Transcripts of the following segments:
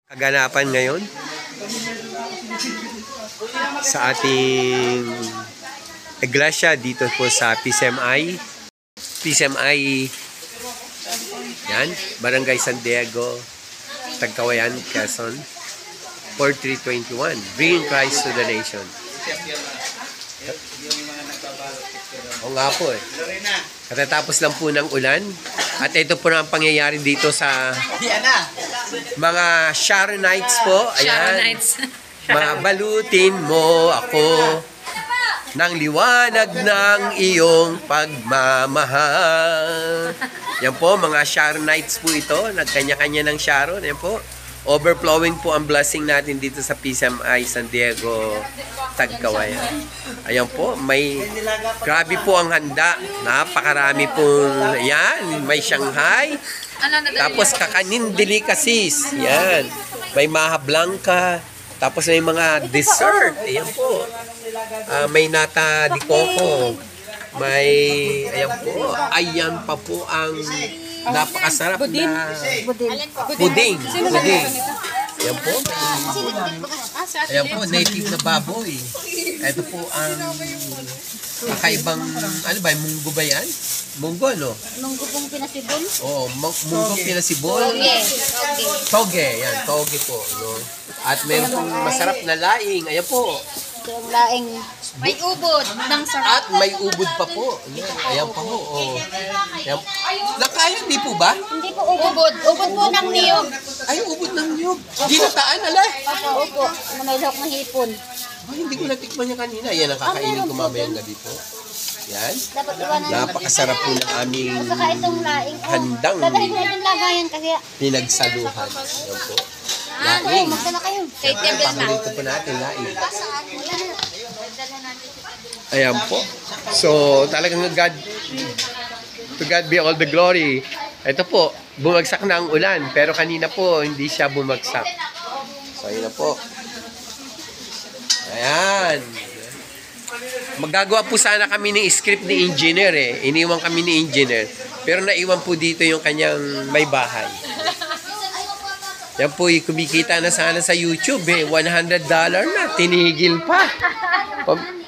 Kaganapan ngayon sa ating iglesia dito po sa PCMI. PCMI, yan, Barangay San Diego, Tagkawayan, Quezon, 4321, Bringing Christ to the Nation. O nga po eh. Katatapos lang po ng ulan. At ito po na ang pangyayari dito sa mga Sharonites po. Ayan. Mga balutin mo ako ng liwanag ng iyong pagmamahal. Yan po, mga Sharonites po ito. Nagkanya-kanya ng Sharon. Yan po. Overflowing po ang blessing natin dito sa PCMI San Diego, Tagkawayan. Ayan po, grabe po ang handa. Napakarami po. Yan, may Shanghai. Tapos kakanin delicacies. Yan. May maha blanca. Tapos may mga dessert. Ayan po. May nata di coco. May, ayan pa po ang napakasarap na puding. Ayan po. Ayan po, native na baboy. Ito po ang kakaibang, ano ba, munggo ba yan? Munggo, no? Munggo pong pinasibol? Oo, munggo pinasibol. Toge, yan, toge po. No? At meron pong masarap na laing. Ayan po. Yung laing may ubod ng sarap. At may ubod pa po. Ayan pa po. Oh. Ayan. Nakaya, di po ba? Hindi po ubod. Ubod po ng niyog. Ay, ubod ng niyog. Ginataan, ala. Opo. Na may lahok ng hipon. Ay, hindi ko natikman niya kanina. Yan ang kakainin ko mamayang gabi po. Yan. Dapat iwanan. Napakasarap po ng aming Saka itong laing. handang Dadalhin ko itong lagayan kasi. pinagsaluhan. Yan po. Laing. Magsama kayo. Kay Yan, Tebel na. paborito po natin, laing. Ayan po. So, talagang to God be all the glory. Ito po, bumagsak na ang ulan. Pero kanina po, hindi siya bumagsak. So, ayun na po. Ayan. Magagawa po sana kami ng script ni engineer eh. Iniwan kami ni engineer. Pero naiwan po dito yung kanyang may bahay. Yan po, kumikita na sana sa YouTube eh. $100 na. Tinigil pa.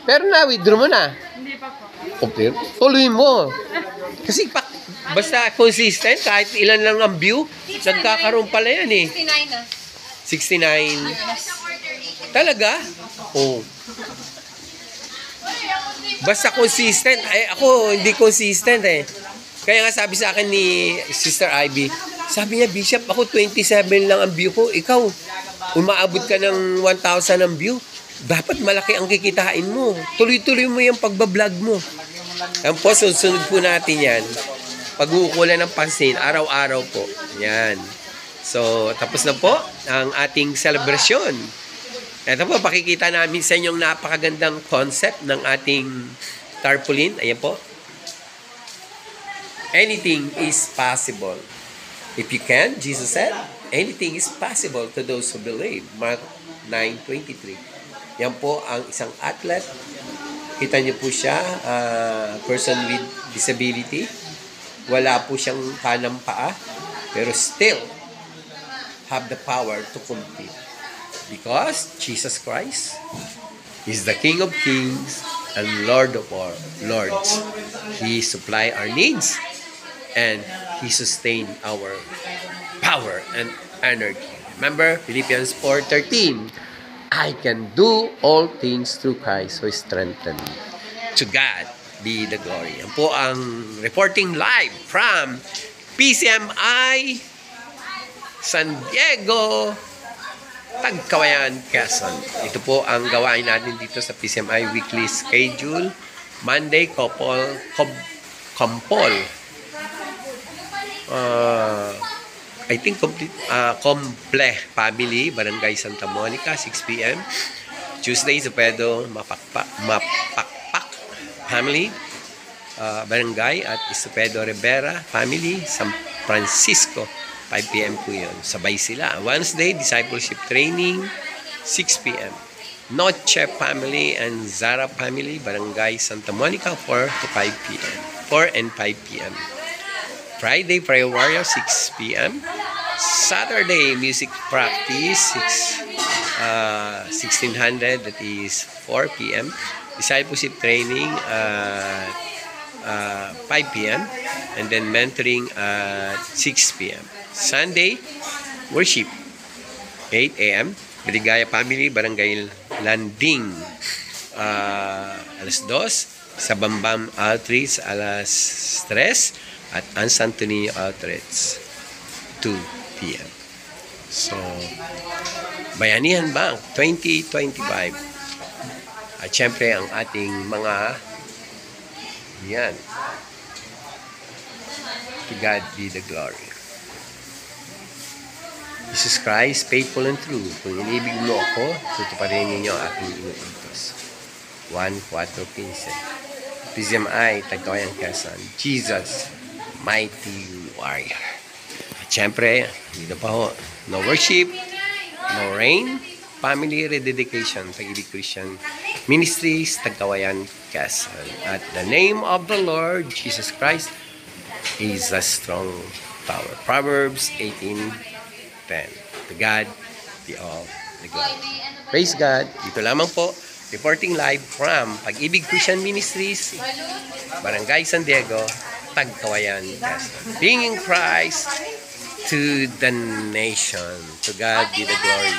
Pero na-withdraw mo na. Hindi pa po. Okay. Tuloy mo. Kasi basta consistent, kahit ilan lang ang view, nagkakaroon pala yan eh. 69 na. 69. Talaga? Oo. Basta consistent. Ay, ako hindi consistent eh. Kaya nga sabi sa akin ni Sister Ivy, sabi niya, Bishop, ako 27 lang ang view ko. Ikaw, umaabot ka ng 1,000 ang view. Dapat malaki ang kikitain mo. Tuloy-tuloy mo yung pagbablog mo. Yan po, sunod po natin yan. Pag-uukulan ng pansin, araw-araw po. Yan. So, tapos na po ang ating celebration. Ito po, pakikita namin sa inyong napakagandang concept ng ating tarpaulin. Ayan po. Anything is possible. If you can, Jesus said, anything is possible to those who believe. Mark 9:23. Yan po ang isang athlete. Kita niyo po siya, person with disability. Wala po siyang kanang paa, pero still have the power to compete. Because Jesus Christ is the King of Kings and Lord of all Lords. He supply our needs and He sustain our power and energy. Remember, Philippians 4:13. I can do all things through Christ who strengthens me. To God be the glory. Yan po ang reporting live from PCMI San Diego, Tagkawayan, Quezon. Ito po ang gawain natin dito sa PCMI weekly schedule. Monday, Compol. I think complete Comple Family, Barangay Santa Monica, 6 p.m. Tuesday, Isopedo Mapakpak Family, Barangay at Isopedo Rivera Family, San Francisco, 5 p.m. po yun. Sabay sila. Wednesday, Discipleship Training, 6 p.m. Noche Family and Zara Family, Barangay Santa Monica, 4 to 5 p.m. 4 and 5 p.m. Friday, Prayer Warrior, 6 p.m. Saturday, music practice, 1600, that is 4 p.m. Discipleship training at 5 p.m. And then mentoring at 6 p.m. Sunday, worship, 8 a.m. Maligaya Family, Barangay Landing, alas 2. Sa Bambam Outreach, alas 3. At An Antonio Outreach, 2 p.m. So, Bayanihan Bank 2025. At syempre, ang ating mga yan. To God be the glory. Jesus Christ, faithful and true. Kung inibig mo ako, tutuparin ninyo ang aking inuutos. 1:4:15. PCMI, Tagkawayan Quezon. Jesus, mighty warrior. At syempre, dito pa ho, no worship, no rain, family rededication, Pag-ibig Christian Ministries, Tagkawayan Quezon. At the name of the Lord Jesus Christ is a strong tower. Proverbs 18:10. To God be all the glory. Praise God. Dito lamang po, reporting live from Pag-ibig Christian Ministries, Barangay San Diego, Tagkawayan, Quezon. Bringing Christ to the nation. To God be the glory.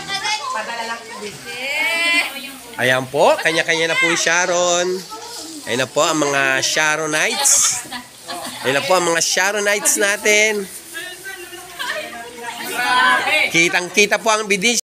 Ayan po, kanya-kanya na po yung Sharon. Ayan na po ang mga Sharonites. Ayan na po ang mga Sharonites natin. Kitang-kita po ang bidin